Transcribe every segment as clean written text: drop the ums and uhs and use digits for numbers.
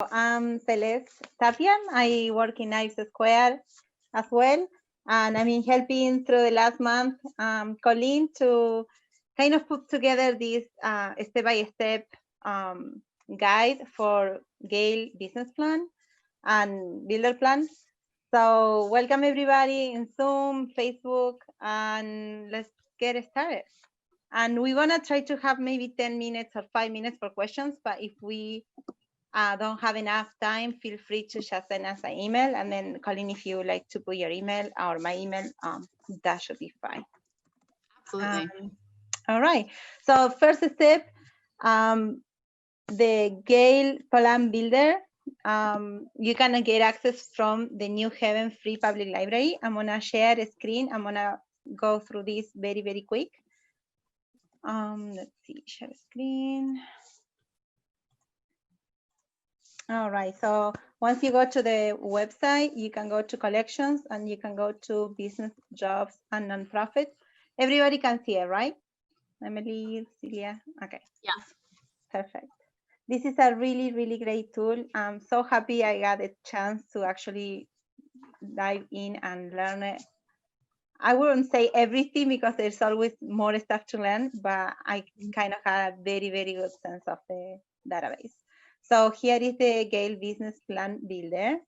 I'm Celeste Tapia. I work in Knives Square as well. And I've been helping through the last month, Colleen, to kind of put together this step-by-step guide for Gale Business Plan and Builder Plan. So welcome everybody in Zoom, Facebook, and let's get started. And we're gonna try to have maybe 10 minutes or 5 minutes for questions, but if we don't have enough time, feel free to just send us an email, and then Colleen, if you would like to put your email or my email, that should be fine. Absolutely. All right. So first step, the Gale Plan Builder. You can get access from the New Haven Free Public Library. I'm gonna share a screen. I'm gonna go through this very, very quick. Let's see, share screen. All right, so once you go to the website, you can go to collections and you can go to business, jobs, and nonprofit. Everybody can see it, right? Emily, Celia, okay. Yes. Perfect. This is a really, really great tool. I'm so happy I got a chance to actually dive in and learn it. I wouldn't say everything because there's always more stuff to learn, but I kind of had a very, very good sense of the database. So here is the Gale Business Plan Builder.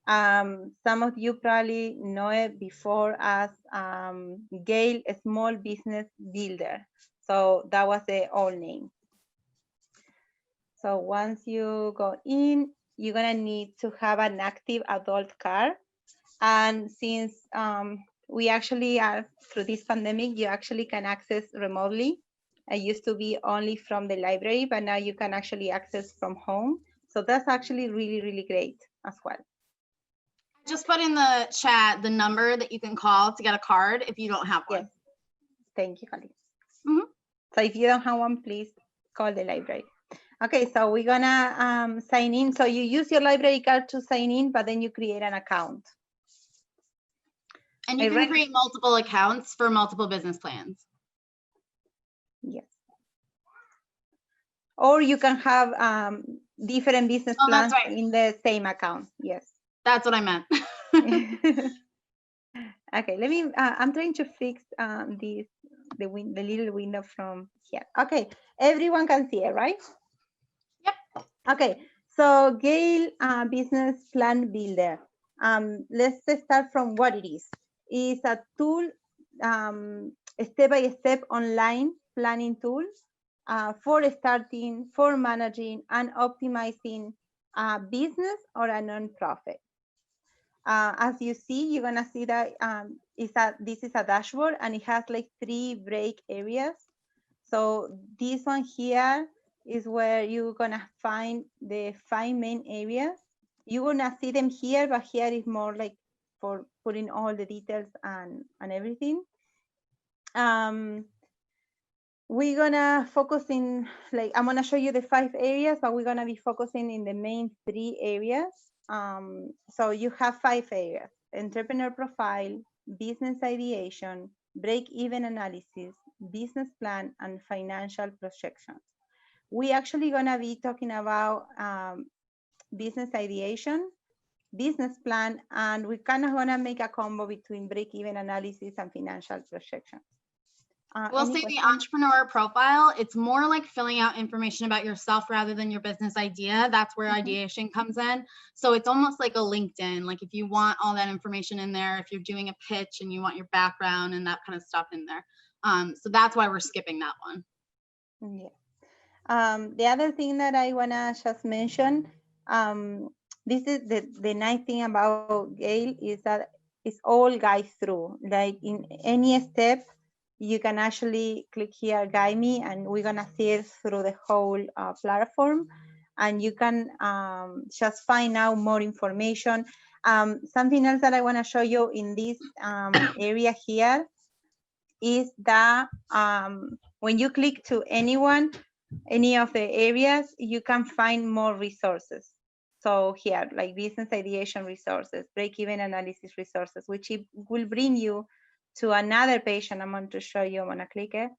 Some of you probably know it before as Gale Small Business Builder. So that was the old name. So once you go in, you're gonna need to have an active adult card. And since we actually are through this pandemic, you actually can access remotely. It used to be only from the library, but now you can actually access from home. So that's actually really, really great as well. Just put in the chat the number that you can call to get a card if you don't have one. Yes. Thank you, Holly. So if you don't have one, please call the library. Okay, so we're gonna sign in. So you use your library card to sign in, but then you create an account. And you can create multiple accounts for multiple business plans. Yes. Or you can have different business plans in the same account. Yes. That's what I meant. Okay, let me, I'm trying to fix the little window from here. Okay, everyone can see it, right? Yep. Okay, so Gale Business Plan Builder. Let's start from what it is. It's a tool, step-by-step online planning tool for starting, for managing, and optimizing a business or a nonprofit. As you see, you're gonna see that this is a dashboard and it has like 3 break areas. So this one here is where you're gonna find the 5 main areas. You're gonna see them here, but here is more like for putting all the details and everything. We're gonna focus in, like, I'm gonna show you the 5 areas, but we're gonna be focusing in the main 3 areas. So you have 5 areas: entrepreneur profile, business ideation, break-even analysis, business plan, and financial projections. We actually gonna be talking about business ideation, business plan, and we kind of gonna make a combo between break-even analysis and financial projections. We'll say the entrepreneur profile, it's more like filling out information about yourself rather than your business idea. That's where ideation comes in. So it's almost like a LinkedIn. Like if you want all that information in there, if you're doing a pitch and you want your background and that kind of stuff in there. So that's why we're skipping that one. Yeah. The other thing that I wanna just mention, this is the nice thing about Gale is that it's all guide through. Like in any step, you can actually click here, guide me, and we're gonna see it through the whole platform. And you can just find out more information. Something else that I wanna show you in this area here is that when you click to any of the areas, you can find more resources. So here, like business ideation resources, break-even analysis resources, which it will bring you to another page, and I'm going to show you. I'm going to click it.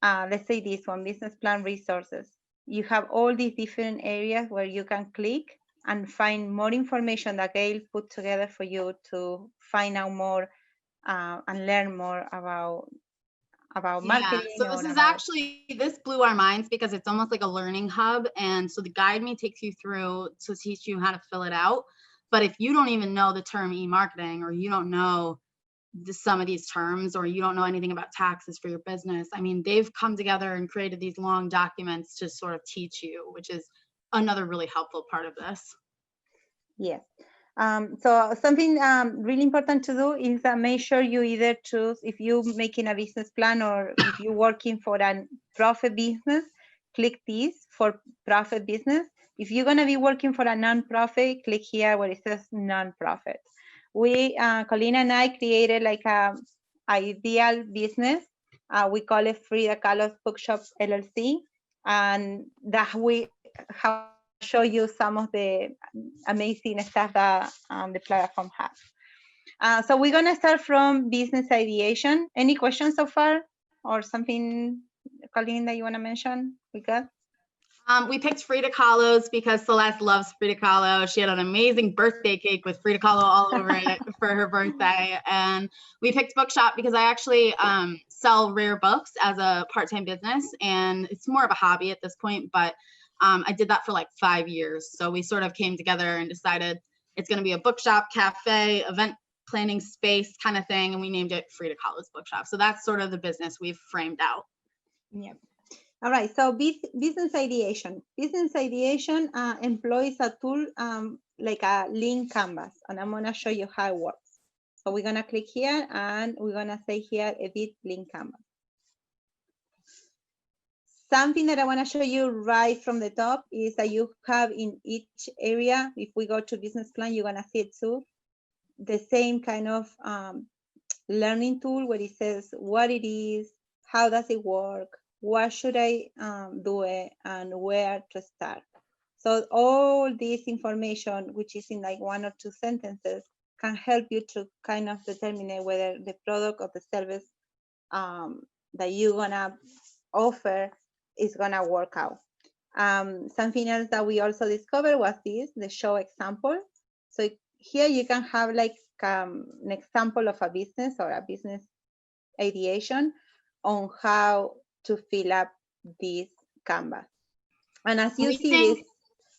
Let's say this one, business plan resources. You have all these different areas where you can click and find more information that Gale put together for you to find out more and learn more about marketing. So this is actually, this blew our minds because it's almost like a learning hub. And so the Guide Me takes you through to teach you how to fill it out. But if you don't even know the term e-marketing, or you don't know some of these terms, or you don't know anything about taxes for your business, I mean, they've come together and created these long documents to sort of teach you, which is another really helpful part of this. Yes. So something really important to do is make sure you either choose, if you're making a business plan or if you're working for a profit business, click this for profit business. If you're going to be working for a nonprofit, click here where it says nonprofit. We, Colleen and I created like a ideal business. We call it Frida Kahlo's Bookshop LLC. And that we have show you some of the amazing stuff that the platform has. So we're gonna start from business ideation. Any questions so far, or something, Colleen, that you wanna mention? We got? We picked Frida Kahlo's because Celeste loves Frida Kahlo. She had an amazing birthday cake with Frida Kahlo all over it for her birthday. And we picked Bookshop because I actually sell rare books as a part-time business, and it's more of a hobby at this point, but I did that for like 5 years. So we sort of came together and decided it's going to be a bookshop, cafe, event planning space kind of thing. And we named it Frida Kahlo's Bookshop. So that's sort of the business we've framed out. Yep. All right. So business ideation. Business ideation employs a tool like a link canvas. And I'm going to show you how it works. So we're going to click here and we're going to say here, edit link canvas. Something that I want to show you right from the top is that you have in each area, if we go to business plan, you're going to see it too, the same kind of learning tool where it says what it is, how does it work, what should I do it, and where to start. So all this information, which is in like 1 or 2 sentences, can help you to kind of determine whether the product or the service that you're going to offer is gonna work out. Something else that we also discovered was the show example. So here you can have like an example of a business or a business ideation on how to fill up this canvas. And as you see this,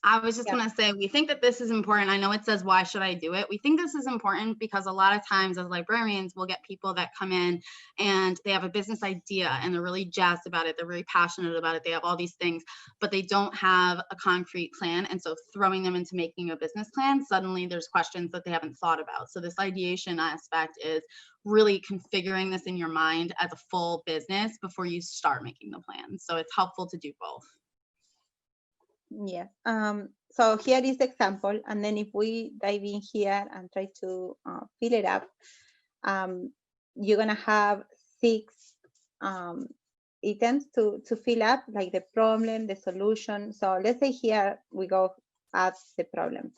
I was just going to say, we think that this is important. I know it says, why should I do it? We think this is important because a lot of times as librarians, we'll get people that come in and they have a business idea and they're really jazzed about it. They're really passionate about it. They have all these things, but they don't have a concrete plan. And so throwing them into making a business plan, suddenly there's questions that they haven't thought about. So this ideation aspect is really configuring this in your mind as a full business before you start making the plan. So it's helpful to do both. Yeah. So here is the example, and then if we dive in here and try to fill it up, you're gonna have 6 items to fill up, like the problem, the solution. So let's say here we go at the problem.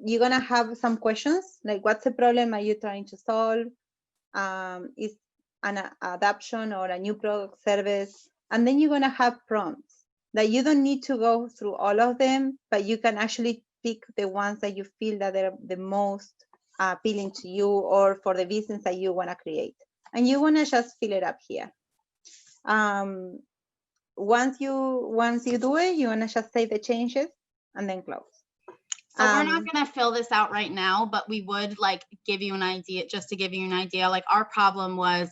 You're gonna have some questions like, what's the problem are you trying to solve? Is an adoption or a new product service? And then you're gonna have prompts that you don't need to go through all of them, but you can actually pick the ones that you feel that they're the most appealing to you or for the business that you want to create. And you want to just fill it up here. Once you do it, you want to just save the changes and then close. So we're not going to fill this out right now, but we would like give you an idea, just to give you an idea. Like our problem was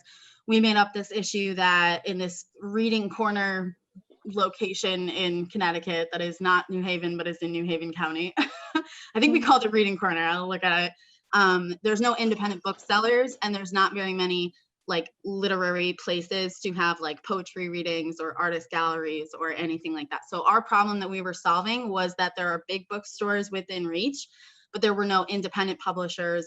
we made up this issue that in this reading corner location in Connecticut that is not New Haven, but is in New Haven County. I think we called it Reading Corner. I'll look at it. There's no independent booksellers and there's not very many like literary places to have like poetry readings or artist galleries or anything like that. So our problem that we were solving was that there are big bookstores within reach, but there were no independent publishers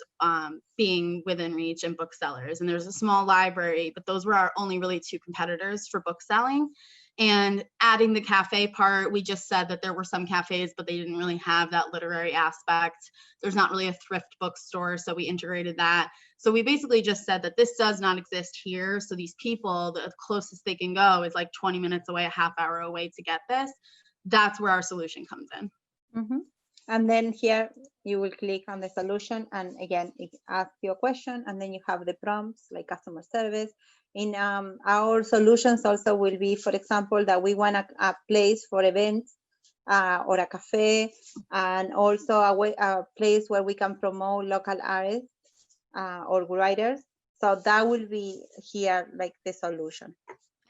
being within reach and booksellers. And there's a small library, but those were our only really 2 competitors for book selling. And adding the cafe part, we just said that there were some cafes, but they didn't really have that literary aspect. There's not really a thrift bookstore, so we integrated that. So we basically just said that this does not exist here. So these people, the closest they can go is like 20 minutes away, a half hour away to get this. That's where our solution comes in. Mm-hmm. And then here you will click on the solution, and again, it asks you a question, and then you have the prompts like customer service. In our solutions also will be, for example, that we want a place for events or a cafe, and also a place where we can promote local artists or writers. So that will be here like the solution.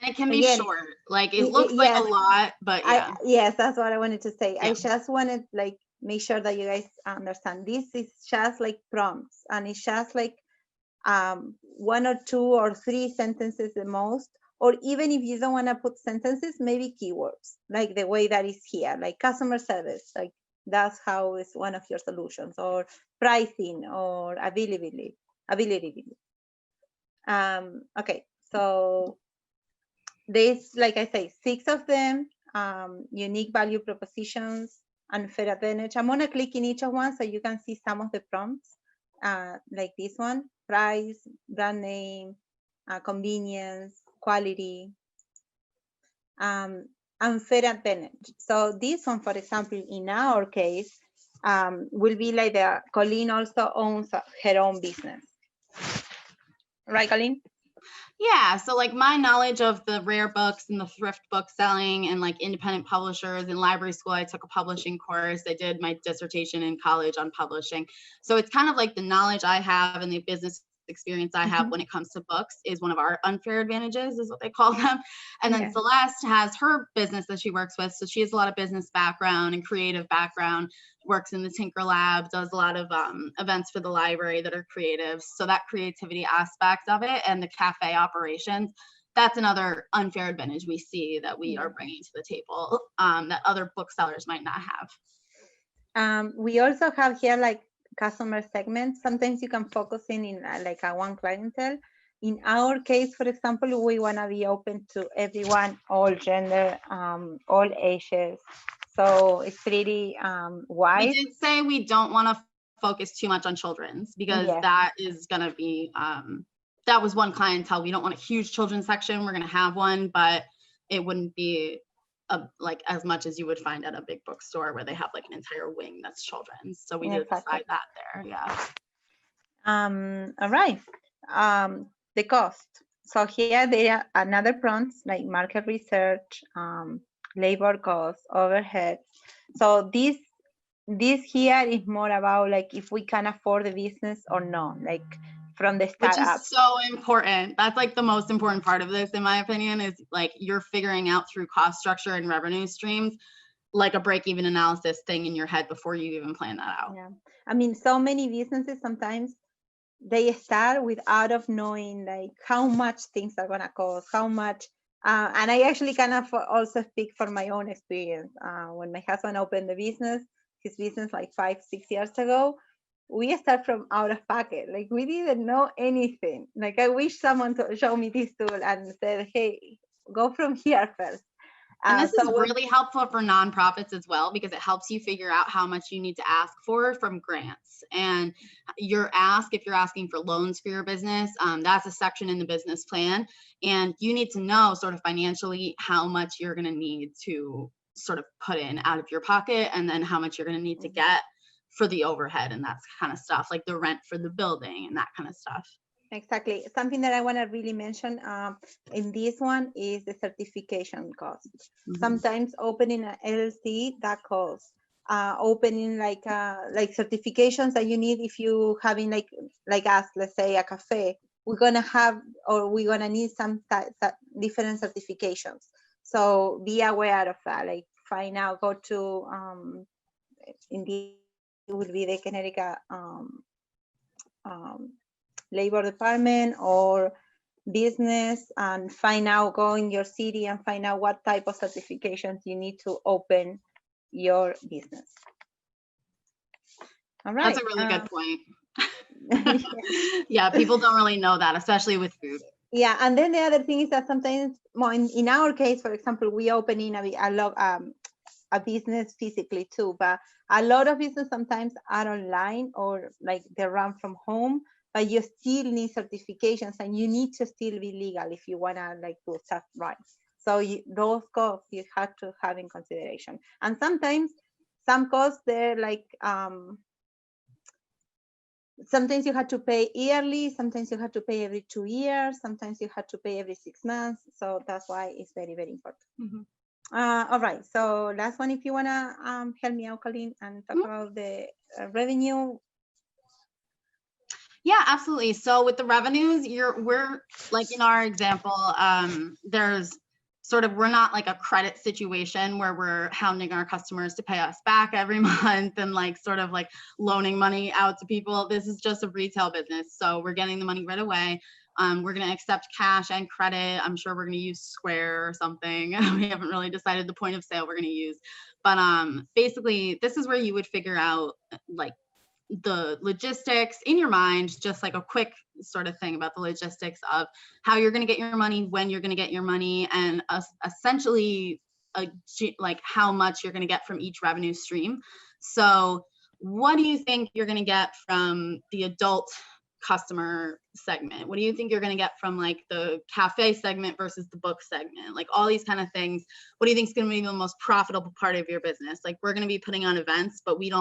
And it can be short, like it looks like a lot, but yeah. Yes, that's what I wanted to say. Yeah. I just wanted like make sure that you guys understand this is just like prompts, and it's just like 1 or 2 or 3 sentences the most, or even if you don't want to put sentences, maybe keywords, like the way that is here, like customer service, like that's how is one of your solutions, or pricing, or availability. Okay, so there's, like I say, 6 of them, unique value propositions, unfair advantage. I'm gonna click in each of one so you can see some of the prompts, like this one, price, brand name, convenience, quality, unfair advantage. So this one, for example, in our case, will be like Colleen also owns her own business. Right, Colleen? Yeah, so like my knowledge of the rare books and the thrift book selling and like independent publishers. In library school, I took a publishing course. I did my dissertation in college on publishing. So it's kind of like the knowledge I have and the business experience I have when it comes to books is one of our unfair advantages, is what they call them. And then Celeste has her business that she works with. So she has a lot of business background and creative background, works in the Tinker Lab, does a lot of events for the library that are creative. So that creativity aspect of it and the cafe operations, that's another unfair advantage we see that we are bringing to the table that other booksellers might not have. We also have here like customer segments. Sometimes you can focus in like a one clientele. In our case, for example, we want to be open to everyone, all gender, all ages. So it's pretty wide. We did say we don't want to focus too much on children's because that is going to be, that was one clientele. We don't want a huge children's section. We're going to have one, but it wouldn't be like as much as you would find at a big bookstore where they have like an entire wing that's children's. So we did decide that there. Yeah. All right. The cost. So here there are another prompts like market research, labor costs, overhead. So this here is more about like if we can afford the business or not, like from the startup. Which is so important. That's like the most important part of this, in my opinion, is like you're figuring out through cost structure and revenue streams, like a break-even analysis thing in your head before you even plan that out. Yeah, I mean, so many businesses sometimes they start without of knowing like how much things are gonna cost, how much. And I actually kind of also speak from my own experience. When my husband opened the business, his business like 5-6 years ago, we start from out of pocket. Like we didn't know anything. Like I wish someone to show me this tool and said, hey, go from here first. And this is really helpful for nonprofits as well, because it helps you figure out how much you need to ask for from grants. And your ask, if you're asking for loans for your business, that's a section in the business plan. And you need to know sort of financially how much you're going to need to sort of put in out of your pocket, and then how much you're going to need to get for the overhead and that kind of stuff, like the rent for the building and that kind of stuff. Exactly. Something that I want to really mention in this one is the certification cost. Sometimes opening an LLC, that costs. Opening like certifications that you need if you having like us, let's say a cafe, we're gonna have, or we're gonna need some different certifications. So be aware of that. Like find out, go to indeed it will be the Connecticut labor department or business, and find out, go in your city and find out what type of certifications you need to open your business. All right. That's a really good point. Yeah, people don't really know that, especially with food. Yeah, and then the other thing is that sometimes, well, in our case, for example, we open in a business physically too, but a lot of business sometimes are online or like they run from home, but you still need certifications and you need to still be legal if you want to like do stuff right. So those costs you have to have in consideration. And sometimes some costs they're like sometimes you have to pay yearly, sometimes you have to pay every 2 years, sometimes you have to pay every 6 months. So that's why it's very, very important. All right, so last one, if you wanna help me out, Colleen, and talk about the revenue. Yeah, absolutely. So with the revenues, we're like in our example, there's sort of, we're not like a credit situation where we're hounding our customers to pay us back every month and like sort of like loaning money out to people. This is just a retail business. So we're getting the money right away. We're going to accept cash and credit. I'm sure we're going to use Square or something. We haven't really decided the point of sale we're going to use. But basically, this is where you would figure out like the logistics in your mind, just like a quick sort of thing about the logistics of how you're going to get your money, when you're going to get your money, and essentially like how much you're going to get from each revenue stream. So what do you think you're going to get from the adult customer segment? What do you think you're going to get from like the cafe segment versus the book segment? Like all these kind of things. What do you think is going to be the most profitable part of your business? Like we're going to be putting on events, but we're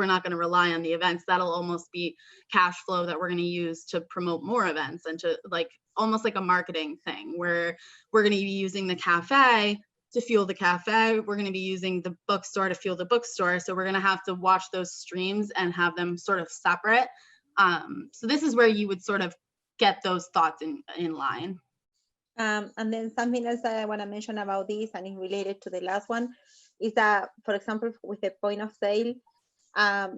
not going to rely on the events. That'll almost be cash flow that we're going to use to promote more events and to like almost like a marketing thing where we're going to be using the cafe to fuel the cafe. We're going to be using the bookstore to fuel the bookstore. So we're going to have to watch those streams and have them sort of separate. So this is where you would sort of get those thoughts in line. And then something else that I want to mention about this, and it's related to the last one, is that, for example, with the point of sale,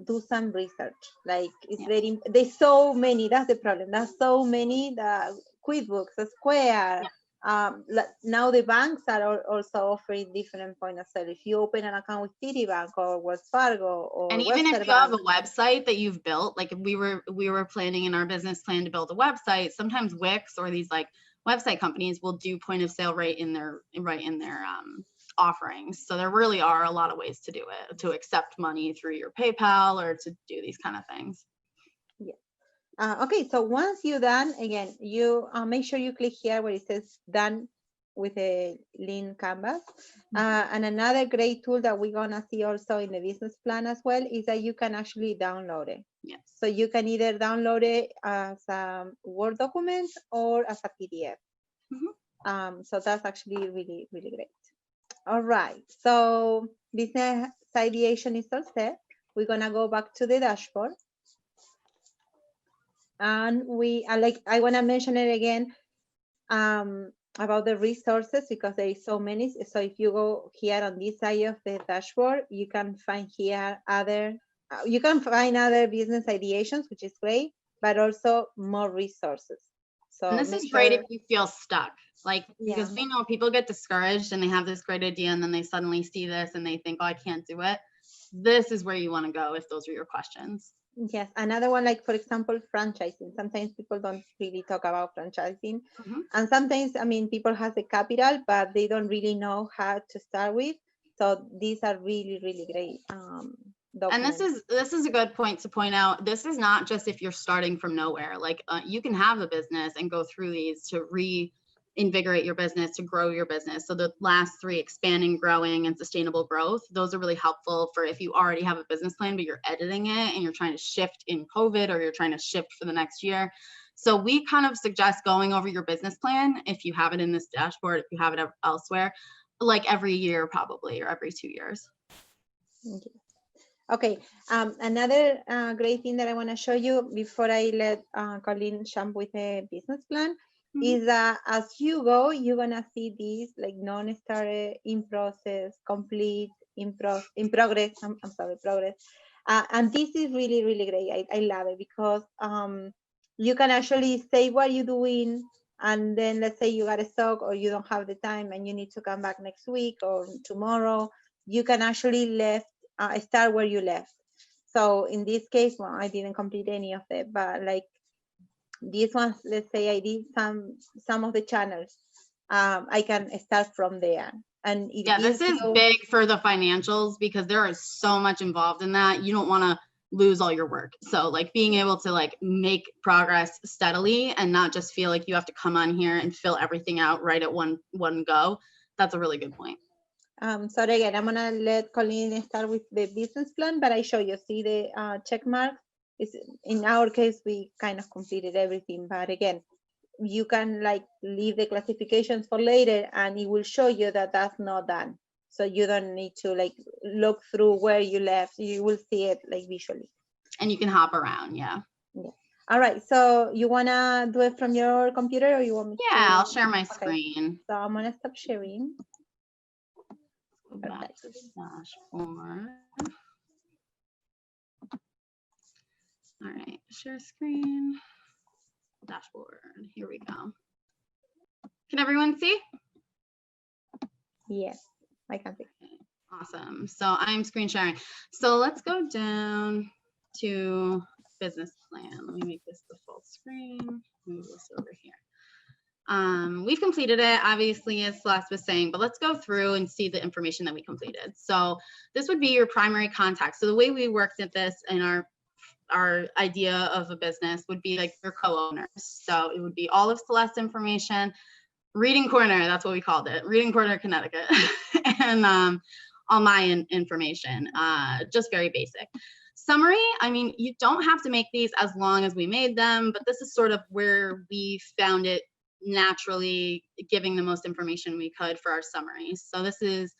do some research. Like it's there's so many, that's the problem. There's so many, the QuickBooks, Square, now the banks are also offering different point of sale. If you open an account with Citibank or Wells Fargo, or and even if you have a website that you've built, like if we were planning in our business plan to build a website, sometimes Wix or these like website companies will do point of sale right in their offerings. So there really are a lot of ways to do it, to accept money through your PayPal or to do these kind of things. Yeah. Okay, so once you're done, again, you make sure you click here where it says done with a lean canvas. And another great tool that we're gonna see also in the business plan as well is that you can actually download it. Yes. So you can either download it as a Word document or as a PDF. So that's actually really, really great. All right, so business ideation is all set. We're gonna go back to the dashboard. And I want to mention it again about the resources because there is so many. So if you go here on this side of the dashboard, you can find here other business ideations, which is great, but also more resources. So and this is great if you feel stuck, like because we know people get discouraged and they have this great idea and then they suddenly see this and they think, oh, I can't do it. This is where you want to go if those are your questions. Yes, another one, like for example, franchising. Sometimes people don't really talk about franchising. And sometimes, I mean, people have the capital, but they don't really know how to start with. So these are really, really great documents. And this is a good point to point out. This is not just if you're starting from nowhere. Like you can have a business and go through these to reinvigorate your business, to grow your business. So the last three, expanding, growing, and sustainable growth, those are really helpful for if you already have a business plan, but you're editing it and you're trying to shift in COVID or you're trying to shift for the next year. So we kind of suggest going over your business plan, if you have it in this dashboard, if you have it elsewhere, like every year probably, or every 2 years. Okay, another great thing that I want to show you before I let Colleen jump with a business plan is that as you go, you're gonna see these like non-started, in process, complete, in progress. I'm sorry, progress. And this is really, really great. I love it because you can actually say what you're doing, and then let's say you got stuck or you don't have the time and you need to come back next week or tomorrow, you can actually start where you left. So in this case, well, I didn't complete any of it, but like these ones, let's say I did some of the channels, I can start from there. And this is big for the financials because there is so much involved in that. You don't want to lose all your work. So like being able to like make progress steadily and not just feel like you have to come on here and fill everything out right at one go. That's a really good point. So again, I'm gonna let Colleen start with the business plan, but I show you, see the check mark? In our case, we kind of completed everything, but again, you can like leave the classifications for later and it will show you that that's not done. So you don't need to like look through where you left, you will see it like visually. And you can hop around, yeah. All right, so you wanna do it from your computer or you want me to? Yeah, I'll share my screen. So I'm gonna stop sharing. Go back to the dashboard. All right, share screen, dashboard. Here we go. Can everyone see? Yes, I can see. Awesome. So I'm screen sharing. So let's go down to business plan. Let me make this the full screen. Move this over here. We've completed it, obviously, as Celeste was saying, but let's go through and see the information that we completed. So this would be your primary contact. So the way we worked at this in our idea of a business would be like your co-owners. So it would be all of Celeste's information, Reading Corner, that's what we called it, Reading Corner, Connecticut, and all my information, just very basic. Summary, I mean, you don't have to make these as long as we made them, but this is sort of where we found it naturally giving the most information we could for our summaries. So this is,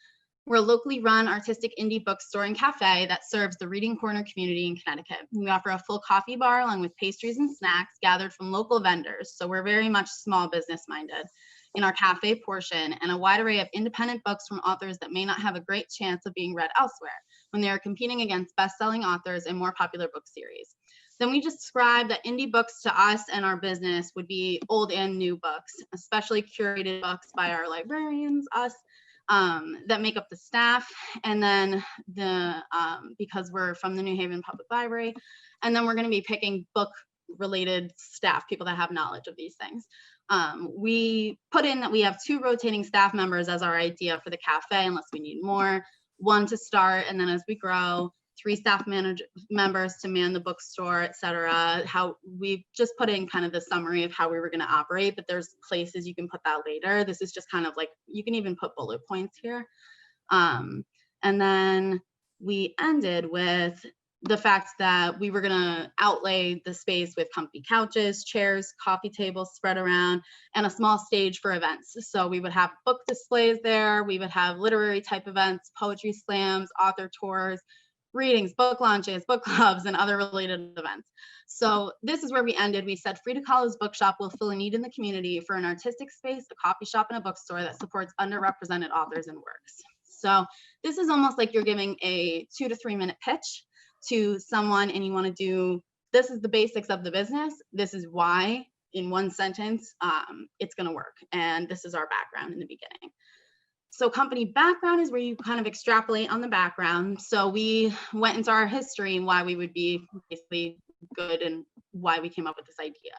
we're a locally run artistic indie bookstore and cafe that serves the Reading Corner community in Connecticut. We offer a full coffee bar along with pastries and snacks gathered from local vendors. So we're very much small business minded in our cafe portion, and a wide array of independent books from authors that may not have a great chance of being read elsewhere when they are competing against best-selling authors in more popular book series. Then we describe that indie books to us and our business would be old and new books, especially curated books by our librarians, us, that make up the staff, and then because we're from the New Haven Public Library, and then we're going to be picking book-related staff, people that have knowledge of these things. We put in that we have 2 rotating staff members as our idea for the cafe, unless we need more, 1 to start, and then as we grow, 3 staff members to man the bookstore, etc. How we just put in kind of the summary of how we were going to operate, but there's places you can put that later. This is just kind of like, you can even put bullet points here. And then we ended with the fact that we were going to outlay the space with comfy couches, chairs, coffee tables spread around, and a small stage for events. So we would have book displays there. We would have literary type events, poetry slams, author tours, readings, book launches, book clubs, and other related events. So this is where we ended. We said Frida Kahlo's bookshop will fill a need in the community for an artistic space, a coffee shop, and a bookstore that supports underrepresented authors and works. So this is almost like you're giving a 2 to 3 minute pitch to someone, and you want to do, this is the basics of the business, this is why, in 1 sentence, it's going to work, and this is our background in the beginning. So company background is where you kind of extrapolate on the background. So we went into our history and why we would be basically good and why we came up with this idea.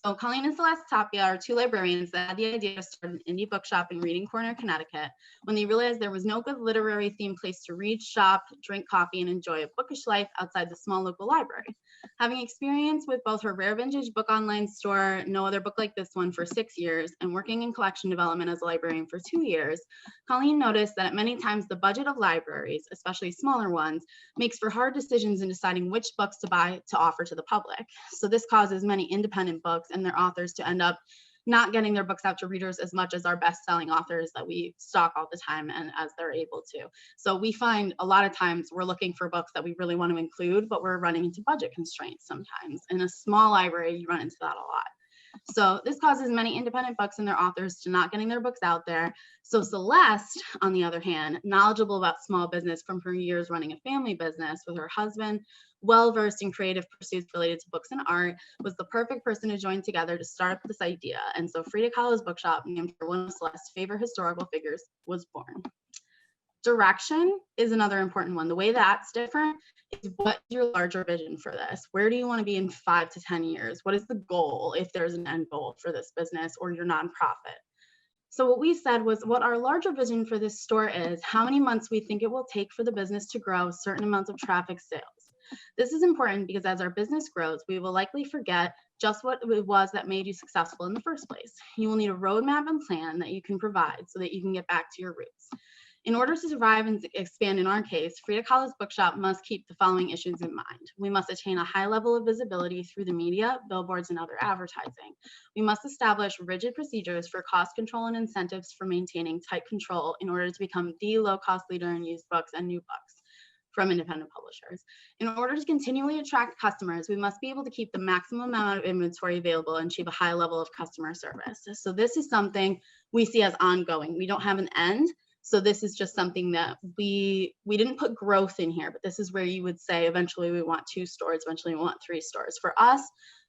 So Colleen and Celeste Tapia are 2 librarians that had the idea to start an indie bookshop in Reading Corner, Connecticut, when they realized there was no good literary themed place to read, shop, drink coffee, and enjoy a bookish life outside the small local library. Having experience with both her rare vintage book online store, No Other Book Like This One, for 6 years, and working in collection development as a librarian for 2 years, Colleen noticed that at many times the budget of libraries, especially smaller ones, makes for hard decisions in deciding which books to buy to offer to the public. So this causes many independent books and their authors to end up not getting their books out to readers as much as our best-selling authors that we stock all the time and as they're able to. So we find a lot of times we're looking for books that we really want to include, but we're running into budget constraints sometimes. In a small library, you run into that a lot. So this causes many independent books and their authors to not getting their books out there. So Celeste, on the other hand, knowledgeable about small business from her years running a family business with her husband, well-versed in creative pursuits related to books and art, was the perfect person to join together to start up this idea. And so Frida Kahlo's bookshop, named for one of Celeste's favorite historical figures, was born. Direction is another important one. The way that's different is, what's your larger vision for this? Where do you want to be in 5 to 10 years? What is the goal, if there's an end goal for this business or your nonprofit? So what we said was, what our larger vision for this store is, how many months we think it will take for the business to grow certain amounts of traffic sales. This is important because as our business grows, we will likely forget just what it was that made you successful in the first place. You will need a roadmap and plan that you can provide so that you can get back to your roots. In order to survive and expand in our case, Frida Kahlo's bookshop must keep the following issues in mind. We must attain a high level of visibility through the media, billboards, and other advertising. We must establish rigid procedures for cost control and incentives for maintaining tight control in order to become the low-cost leader in used books and new books from independent publishers. In order to continually attract customers, we must be able to keep the maximum amount of inventory available and achieve a high level of customer service. So this is something we see as ongoing. We don't have an end. So this is just something that we didn't put growth in here, but this is where you would say eventually we want 2 stores, eventually we want 3 stores. For us,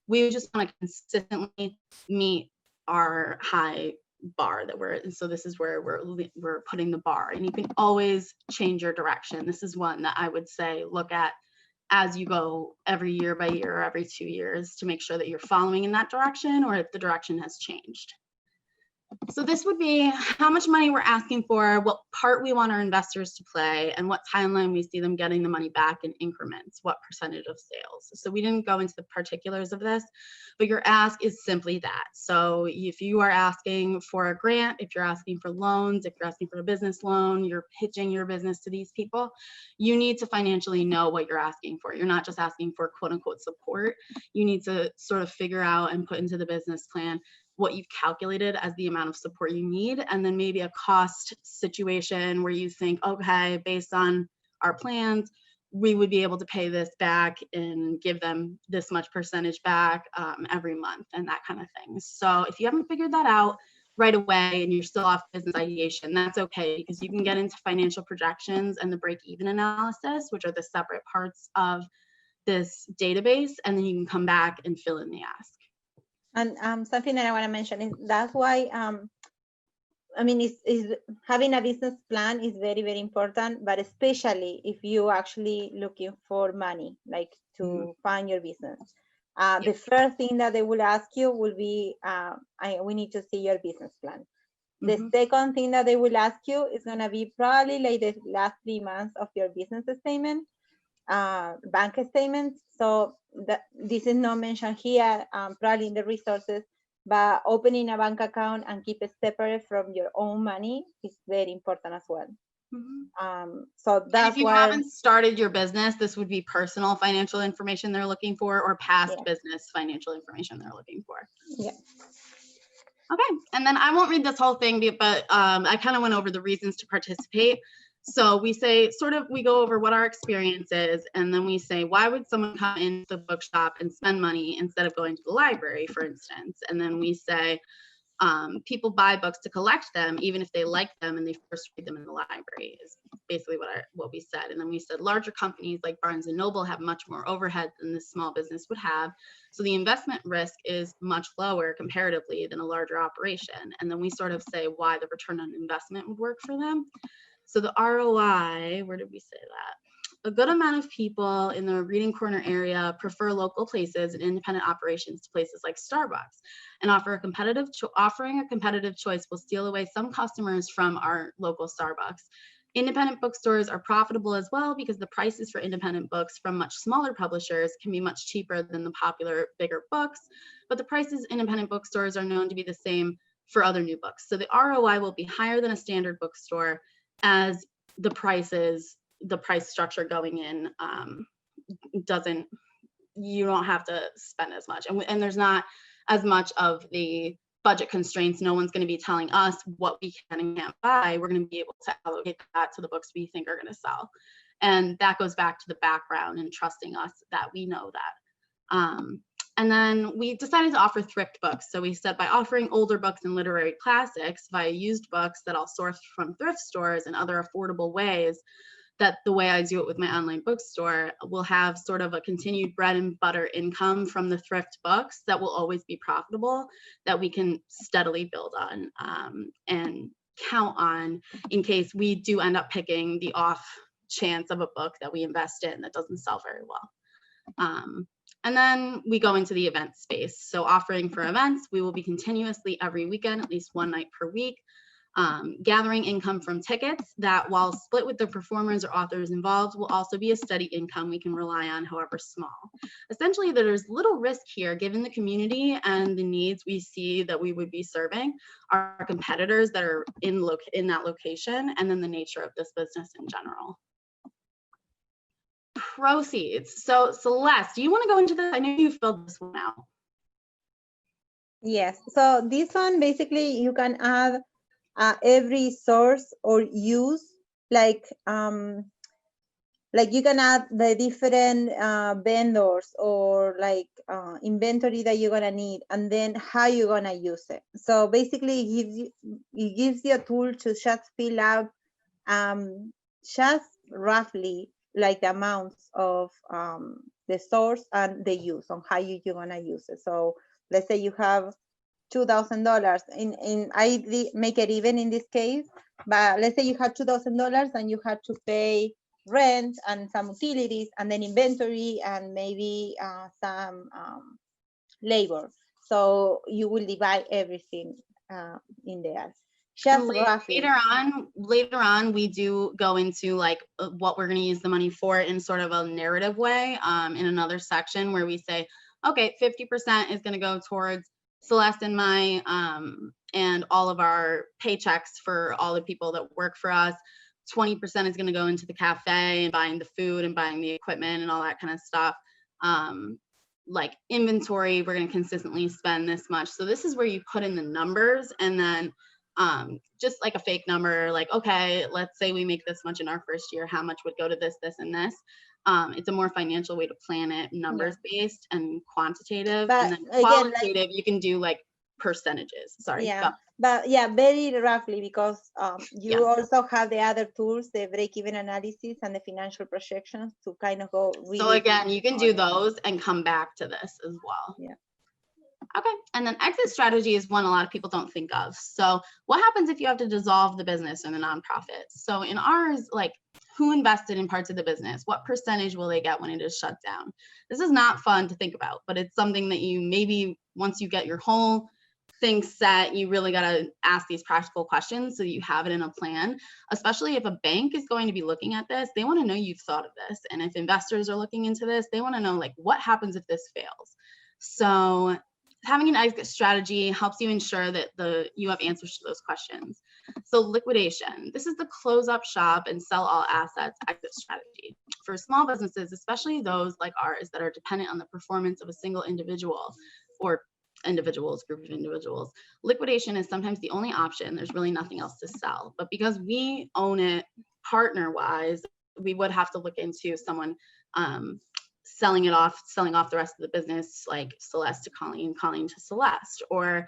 we just want to consistently meet our high bar that we're in. So this is where we're putting the bar, and you can always change your direction. This is one that I would say look at as you go every year by year or every 2 years to make sure that you're following in that direction or if the direction has changed. So this would be how much money we're asking for, what part we want our investors to play, and what timeline we see them getting the money back in increments, what percentage of sales. So we didn't go into the particulars of this, but your ask is simply that. So if you are asking for a grant, if you're asking for loans, if you're asking for a business loan, you're pitching your business to these people, you need to financially know what you're asking for. You're not just asking for quote unquote support. You need to sort of figure out and put into the business plan what you've calculated as the amount of support you need, and then maybe a cost situation where you think, okay, based on our plans, we would be able to pay this back and give them this much percentage back every month and that kind of thing. So if you haven't figured that out right away and you're still off business ideation, that's okay, because you can get into financial projections and the break-even analysis, which are the separate parts of this database, and then you can come back and fill in the ask. And something that I want to mention is that's why, I mean, is having a business plan is very, very important, but especially if you actually looking for money, like to fund your business. The first thing that they will ask you will be, we need to see your business plan. The second thing that they will ask you is going to be probably like the last 3 months of your business statement, bank statements. So this is not mentioned here, probably in the resources, but opening a bank account and keep it separate from your own money is very important as well. So that's if you haven't started your business, this would be personal financial information they're looking for, or past business financial information they're looking for. Yeah. Okay, and then I won't read this whole thing, but I kind of went over the reasons to participate. So we say, we go over what our experience is, and then we say, why would someone come into the bookshop and spend money instead of going to the library, for instance? And then we say, people buy books to collect them, even if they like them and they first read them in the library, is basically what we said. And then we said larger companies like Barnes & Noble have much more overhead than this small business would have. So the investment risk is much lower comparatively than a larger operation. And then we sort of say why the return on investment would work for them. So the ROI, where did we say that? A good amount of people in the Reading Corner area prefer local places and independent operations to places like Starbucks, and offering a competitive choice will steal away some customers from our local Starbucks. Independent bookstores are profitable as well because the prices for independent books from much smaller publishers can be much cheaper than the popular bigger books, but the prices independent bookstores are known to be the same for other new books. So the ROI will be higher than a standard bookstore, as the price structure going in you don't have to spend as much, and there's not as much of the budget constraints. No one's going to be telling us what we can and can't buy. We're going to be able to allocate that to the books we think are going to sell, and that goes back to the background and trusting us that we know that. And then we decided to offer thrift books. So we said, by offering older books and literary classics via used books that I'll source from thrift stores and other affordable ways, that the way I do it with my online bookstore, will have sort of a continued bread and butter income from the thrift books that will always be profitable, that we can steadily build on and count on in case we do end up picking the off chance of a book that we invest in that doesn't sell very well. And then we go into the event space. So offering for events, we will be continuously every weekend, at least one night per week. gathering income from tickets that, while split with the performers or authors involved, will also be a steady income we can rely on, however small. Essentially, there's little risk here given the community and the needs we see that we would be serving our competitors that are in that location, and then the nature of this business in general. Proceeds. So Celeste, do you want to go into this? I know you filled this one out. Yes, so this one basically you can add every source or use, like you can add the different vendors or like inventory that you're gonna need, and then how you're gonna use it. So basically it gives you a tool to just fill out just roughly like the amounts of the source and the use on how you're gonna use it. So let's say you have $2,000 in I make it even in this case, but let's say you have $2,000 and you have to pay rent and some utilities and then inventory and maybe some labor. So you will divide everything in there. Just roughly. Later on, we do go into like what we're going to use the money for in sort of a narrative way in another section where we say, okay, 50% is going to go towards Celeste and my and all of our paychecks for all the people that work for us. 20% is going to go into the cafe and buying the food and buying the equipment and all that kind of stuff. Like inventory, we're going to consistently spend this much. So this is where you put in the numbers, and then just like a fake number, like, okay, let's say we make this much in our first year, how much would go to this, this, and this. It's a more financial way to plan it, numbers based and quantitative. But and then qualitative, again, like, you can do like percentages. Sorry. Yeah, but yeah, very roughly, because you also have the other tools, the break-even analysis and the financial projections to kind of go really. So again, you can do those and come back to this as well. Yeah. Okay, and then exit strategy is one a lot of people don't think of. So what happens if you have to dissolve the business and the nonprofit? So in ours, like, who invested in parts of the business? What percentage will they get when it is shut down? This is not fun to think about, but it's something that you maybe, once you get your whole thing set, you really got to ask these practical questions so that you have it in a plan, especially if a bank is going to be looking at this. They want to know you've thought of this. And if investors are looking into this, they want to know, like, what happens if this fails? So having an exit strategy helps you ensure that you have answers to those questions. So liquidation, this is the close up shop and sell all assets exit strategy. For small businesses, especially those like ours that are dependent on the performance of a single individual or group of individuals, liquidation is sometimes the only option. There's really nothing else to sell. But because we own it partner-wise, we would have to look into someone selling off the rest of the business, like Celeste to Colleen, Colleen to Celeste, or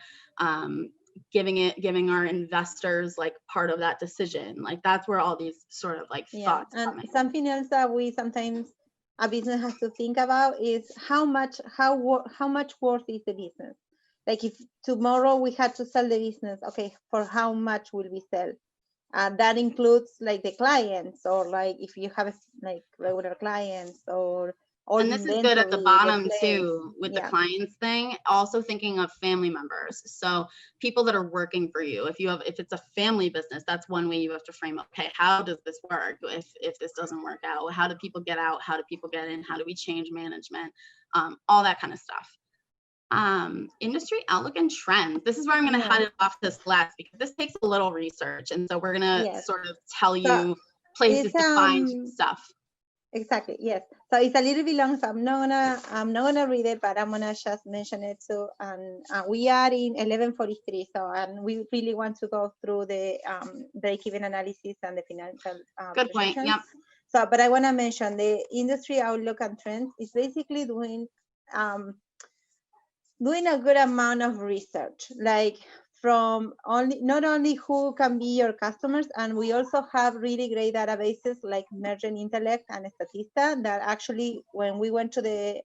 giving our investors like part of that decision. Like that's where all these sort of like thoughts come in. Something else that we sometimes a business has to think about is how much worth is the business. Like if tomorrow we had to sell the business, okay, for how much will we sell? That includes like the clients, or like if you have like regular clients, or and this is good at the bottom too with the clients thing. Also thinking of family members, so people that are working for you. If it's a family business, that's one way you have to frame up. Okay, how does this work? If this doesn't work out, how do people get out? How do people get in? How do we change management? All that kind of stuff. Industry outlook and trends. This is where I'm going to head it off this last, because this takes a little research, and so we're going to sort of tell you places to find stuff. Exactly. Yes. So it's a little bit long, so I'm not gonna read it, but I'm gonna just mention it too. And we are in 11:43, and we really want to go through the break-even analysis and the financial. Good point. Yep. So, but I want to mention the industry outlook and trends is basically doing a good amount of research, like from not only who can be your customers, and we also have really great databases like Mergent Intellect and Statista that actually, when we went to the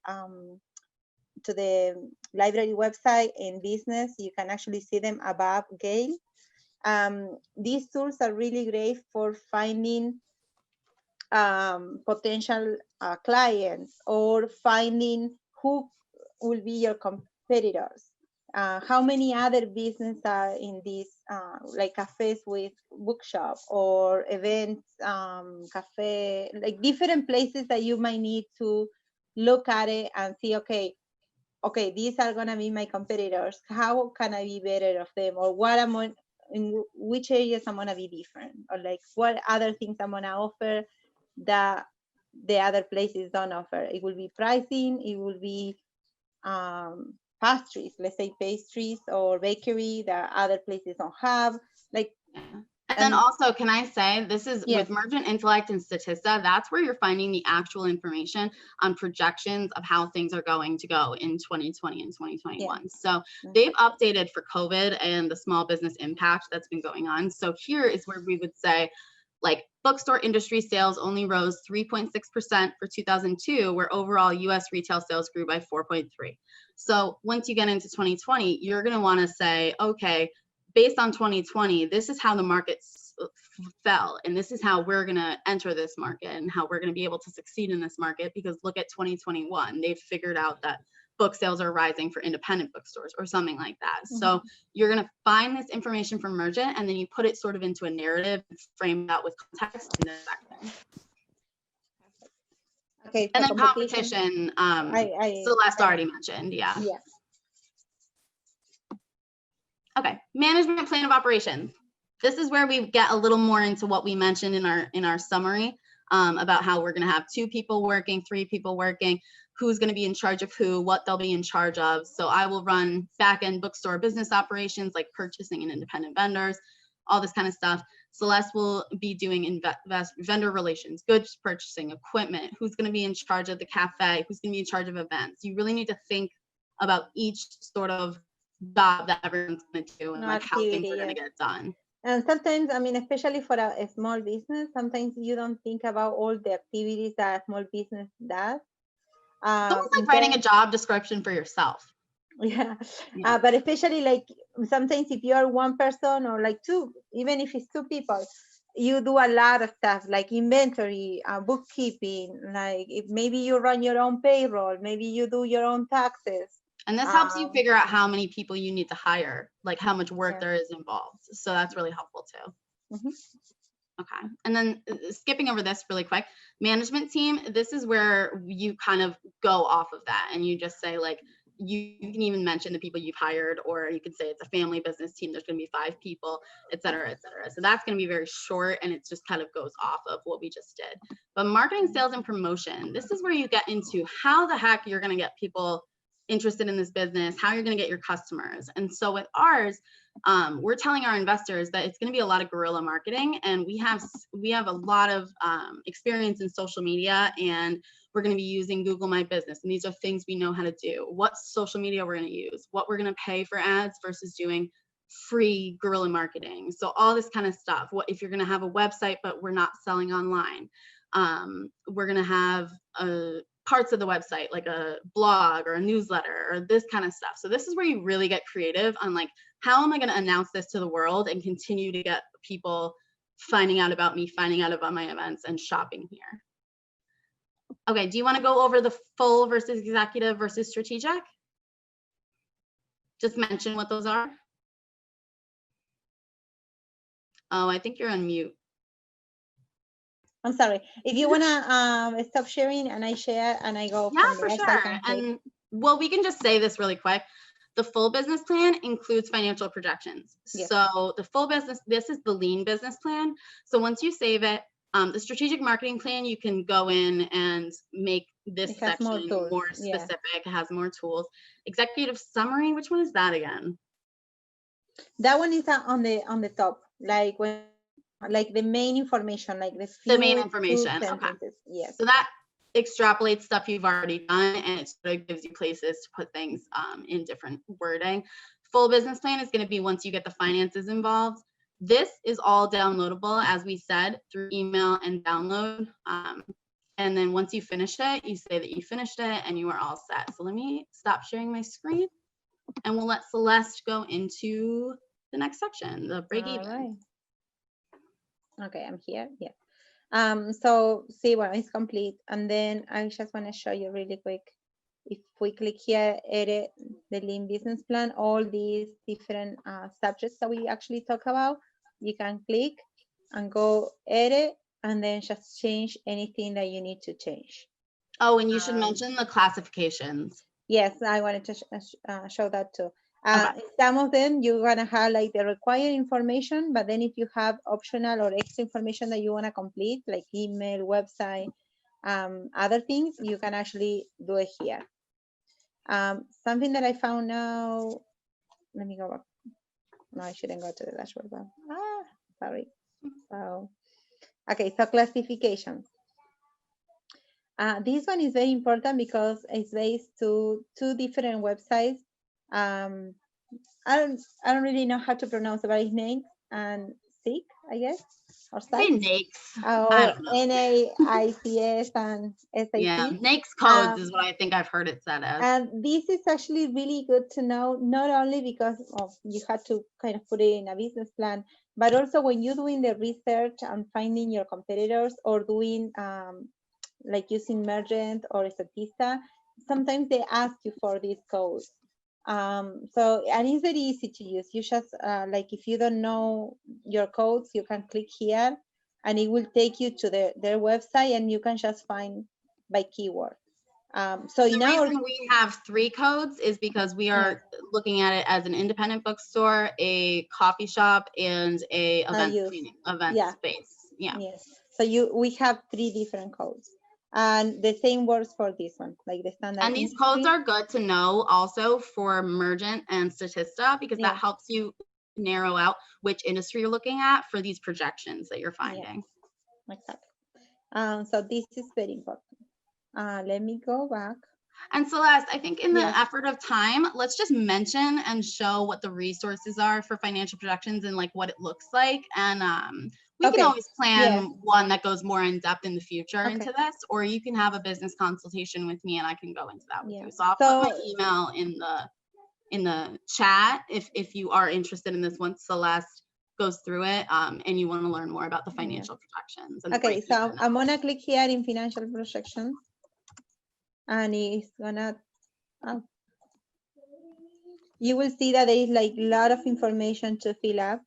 library website in business, you can actually see them above Gale. These tools are really great for finding potential clients, or finding who will be your competitors. how many other businesses are in this, like cafes with bookshop or events, cafe, like different places that you might need to look at it and see, okay, these are gonna be my competitors. How can I be better of them? Or what am I, in which areas I'm gonna be different? Or like what other things I'm gonna offer that the other places don't offer? It will be pricing, it will be pastries, let's say pastries or bakery that other places don't have. Like, and then also, can I say, this is yes. with Merchant Intellect and Statista, that's where you're finding the actual information on projections of how things are going to go in 2020 and 2021. Yeah. So they've updated for COVID and the small business impact that's been going on. So here is where we would say, like, bookstore industry sales only rose 3.6% for 2002, where overall US retail sales grew by 4.3. So once you get into 2020, you're going to want to say, okay, based on 2020, this is how the market fell, and this is how we're going to enter this market and how we're going to be able to succeed in this market, because look at 2021. They've figured out that book sales are rising for independent bookstores or something like that. Mm-hmm. So you're going to find this information from Merchant, and then you put it sort of into a narrative and frame that with context in the section. Okay. And then competition, Celeste already mentioned. Yeah. Okay, management plan of operations. This is where we get a little more into what we mentioned in our summary about how we're going to have 2 people working, 3 people working, who's going to be in charge of who, what they'll be in charge of. So I will run back-end bookstore business operations like purchasing and independent vendors, all this kind of stuff. Celeste will be doing vendor relations, goods purchasing, equipment, who's going to be in charge of the cafe, who's going to be in charge of events. You really need to think about each sort of job that everyone's going to do and like how things are going to get done. And sometimes, I mean, especially for a small business, sometimes you don't think about all the activities that a small business does. It's almost like writing a job description for yourself. Yeah. But especially like sometimes if you are one person or like 2, even if it's 2 people, you do a lot of stuff like inventory, bookkeeping, like if maybe you run your own payroll, maybe you do your own taxes. And this helps you figure out how many people you need to hire, like how much work there is involved. So that's really helpful too. Mm-hmm. Okay. And then skipping over this really quick, management team, this is where you kind of go off of that and you just say like, you can even mention the people you've hired, or you could say it's a family business team. There's going to be 5 people, et cetera, et cetera. So that's going to be very short and it just kind of goes off of what we just did. But marketing, sales, and promotion, this is where you get into how the heck you're going to get people interested in this business, how you're going to get your customers. And so with ours, we're telling our investors that it's going to be a lot of guerrilla marketing, and we have a lot of experience in social media, and we're going to be using Google My Business, and these are things we know how to do. What social media we're going to use, what we're going to pay for ads versus doing free guerrilla marketing. So all this kind of stuff. What if you're going to have a website but we're not selling online? We're going to have parts of the website like a blog or a newsletter or this kind of stuff. So this is where you really get creative on like, how am I going to announce this to the world and continue to get people finding out about me, finding out about my events and shopping here. Okay, do you want to go over the full versus executive versus strategic? Just mention what those are. Oh, I think you're on mute. I'm sorry. If you wanna stop sharing and I share and I go. Yeah, for sure. And well, we can just say this really quick. The full business plan includes financial projections. Yes. So the full business, this is the lean business plan. So once you save it, the strategic marketing plan, you can go in and make this section more specific. It has more tools. Executive summary, which one is that again? That one is on the top, like when. Like the main information, like the main information. Okay. Yes. So that extrapolates stuff you've already done, and it sort of gives you places to put things in different wording. Full business plan is going to be once you get the finances involved. This is all downloadable, as we said, through email and download. And then once you finish it, you say that you finished it and you are all set. So let me stop sharing my screen and we'll let Celeste go into the next section, the break even. Right. Okay, I'm here. Yeah. So see, well, it's complete. And then I just want to show you really quick if we click here, edit the lean business plan, all these different subjects that we actually talk about, you can click and go edit, and then just change anything that you need to change. Oh, and you should mention the classifications. Yes, I wanted to show that too. Okay. Some of them you're gonna have like the required information, but then if you have optional or extra information that you wanna complete, like email, website, other things, you can actually do it here. Something that I found now, let me go back. No, I shouldn't go to the dashboard. But, sorry. So, okay, so classifications. This one is very important because it's based to two different websites. I don't really know how to pronounce the various names, and SIC, I guess, or Say SIC. NAICS. I don't know. NAICS and SAT. Yeah, NAICS codes is what I think I've heard it said as. And this is actually really good to know, not only because you had to kind of put it in a business plan, but also when you're doing the research and finding your competitors, or doing like using Mergent or Statista, sometimes they ask you for these codes. So, and it's very easy to use. You just, like if you don't know your codes, you can click here and it will take you to their website, and you can just find by keyword. So the reason we have 3 codes is because we are looking at it as an independent bookstore, a coffee shop, and a event space. Yeah. Yes. So we have 3 different codes, and the same works for this one, like the standard. And these codes are good to know also for Mergent and Statista, because that helps you narrow out which industry you're looking at for these projections that you're finding. Yeah. Exactly. So this is very important. Let me go back. And Celeste, I think in the effort of time, let's just mention and show what the resources are for financial projections and like what it looks like. And we can always plan one that goes more in depth in the future into this, or you can have a business consultation with me and I can go into that with you. So I'll put my email in the chat if you are interested in this once Celeste goes through it and you want to learn more about the financial projections. And okay, so I'm gonna click here in financial projections, and it's gonna you will see that there is like a lot of information to fill up.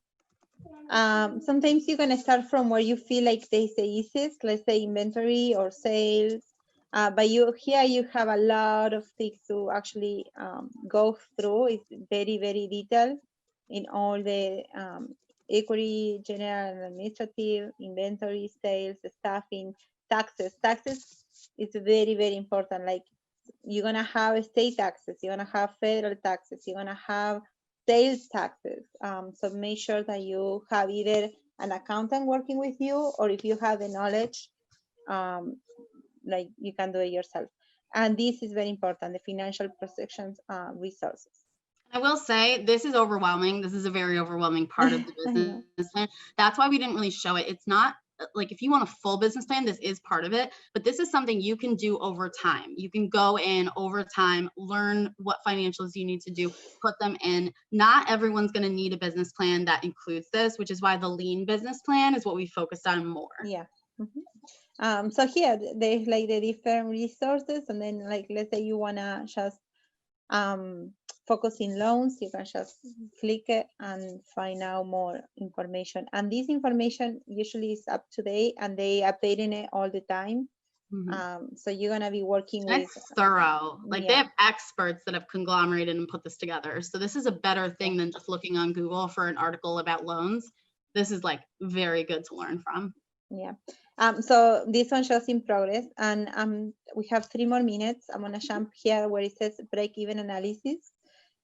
Sometimes you're gonna start from where you feel like there's the easiest, let's say inventory or sales, but here you have a lot of things to actually go through. It's very, very detailed in all the equity, general and administrative, inventory, sales, staffing, taxes. Taxes is very, very important. Like you're gonna have state taxes, you're gonna have federal taxes, you're gonna have sales taxes. So make sure that you have either an accountant working with you, or if you have the knowledge, like you can do it yourself. And this is very important, the financial projections resources. I will say this is overwhelming. This is a very overwhelming part of the business plan. That's why we didn't really show it. It's not like if you want a full business plan, this is part of it, but this is something you can do over time. You can go in over time, learn what financials you need to do, put them in. Not everyone's going to need a business plan that includes this, which is why the lean business plan is what we focused on more. Yeah. So here there's like the different resources, and then like let's say you want to just focus in loans, you can just click it and find out more information. And this information usually is up to date, and they updating it all the time. So you're gonna be working with. It's thorough. Like they have experts that have conglomerated and put this together. So this is a better thing than just looking on Google for an article about loans. This is like very good to learn from. Yeah. So this one shows in progress, and we have 3 more minutes. I'm gonna jump here where it says break-even analysis.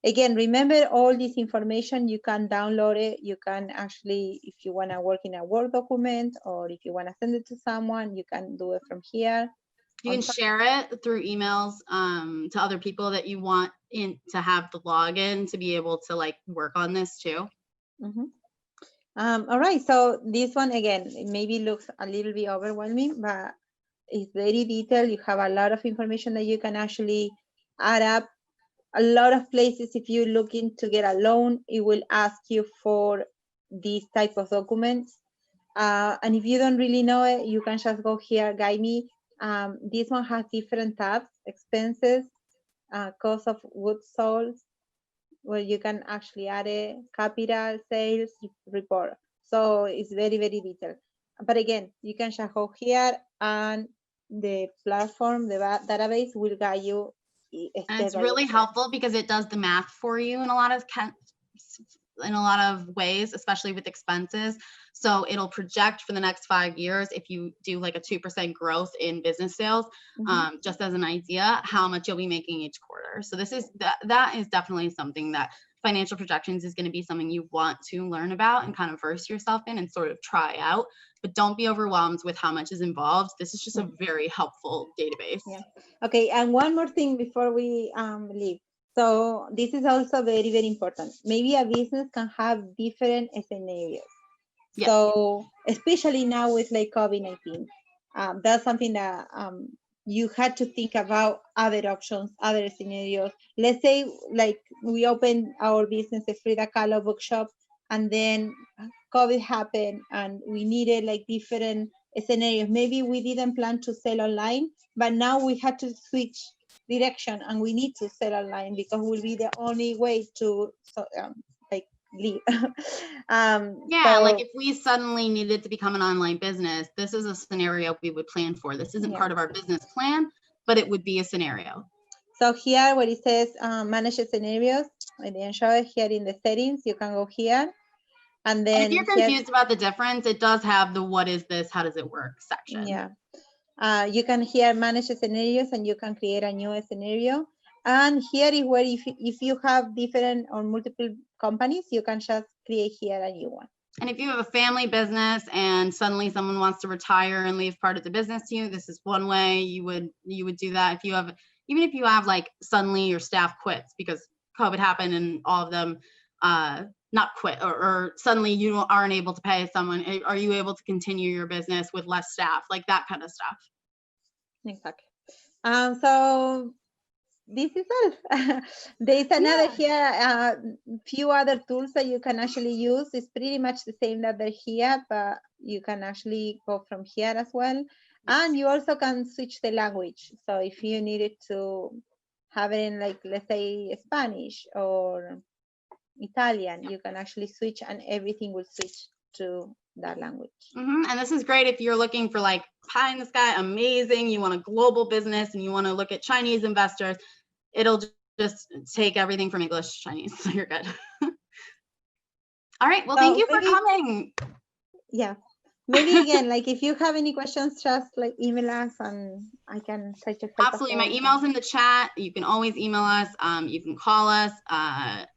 Again, remember all this information, you can download it. You can actually, if you wanna work in a Word document, or if you wanna send it to someone, you can do it from here. You can share it through emails to other people that you want to have the login to be able to like work on this too. All right, so this one again, it maybe looks a little bit overwhelming, but it's very detailed. You have a lot of information that you can actually add up. A lot of places, if you're looking to get a loan, it will ask you for these type of documents. And if you don't really know it, you can just go here, guide me. This one has different tabs: expenses, cost of goods sold, where you can actually add a capital sales report. So it's very, very detailed. But again, you can just go here and the platform, the database will guide you. And it's really helpful because it does the math for you in a lot of ways, especially with expenses. So it'll project for the next 5 years, if you do like a 2% growth in business sales, just as an idea, how much you'll be making each quarter. So this is that is definitely something that financial projections is going to be something you want to learn about and kind of verse yourself in and sort of try out. But don't be overwhelmed with how much is involved. This is just a very helpful database. Yeah. Okay. And one more thing before we leave. So this is also very, very important. Maybe a business can have different scenarios. Yes. So especially now with like COVID-19, that's something that you had to think about other options, other scenarios. Let's say like we opened our business, the Frida Kahlo bookshop, and then COVID happened and we needed like different scenarios. Maybe we didn't plan to sell online, but now we had to switch direction and we need to sell online because it will be the only way to like leave. Yeah, so, like if we suddenly needed to become an online business, this is a scenario we would plan for. This isn't part of our business plan, but it would be a scenario. So here where it says manage scenarios, I didn't show it here in the settings, you can go here. And then if you're confused about the difference, it does have the what is this, how does it work section. Yeah. You can here manage scenarios and you can create a new scenario. And here is where if you have different or multiple companies, you can just create here a new one. And if you have a family business and suddenly someone wants to retire and leave part of the business to you, this is one way you would do that. If you have, even if you have like suddenly your staff quits because COVID happened and all of them not quit or suddenly you aren't able to pay someone, are you able to continue your business with less staff, like that kind of stuff? Exactly. So this is all. There's another here, few other tools that you can actually use. It's pretty much the same that they're here, but you can actually go from here as well. And you also can switch the language. So if you needed to have it in like, let's say Spanish or Italian, you can actually switch and everything will switch to that language. And this is great if you're looking for like pie in the sky, amazing, you want a global business and you want to look at Chinese investors, it'll just take everything from English to Chinese, so you're good. All right, well, thank you for coming. Yeah, maybe again, like if you have any questions, just like email us and I can try to help. Absolutely, my email's in the chat. You can always email us. You can call us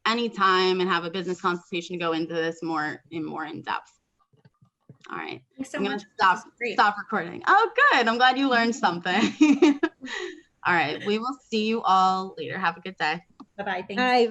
anytime and have a business consultation to go into this more in depth. All right. Thanks so much. Stop recording. Oh, good. I'm glad you learned something. All right. We will see you all later. Have a good day. Bye-bye. Thanks. All right. Bye.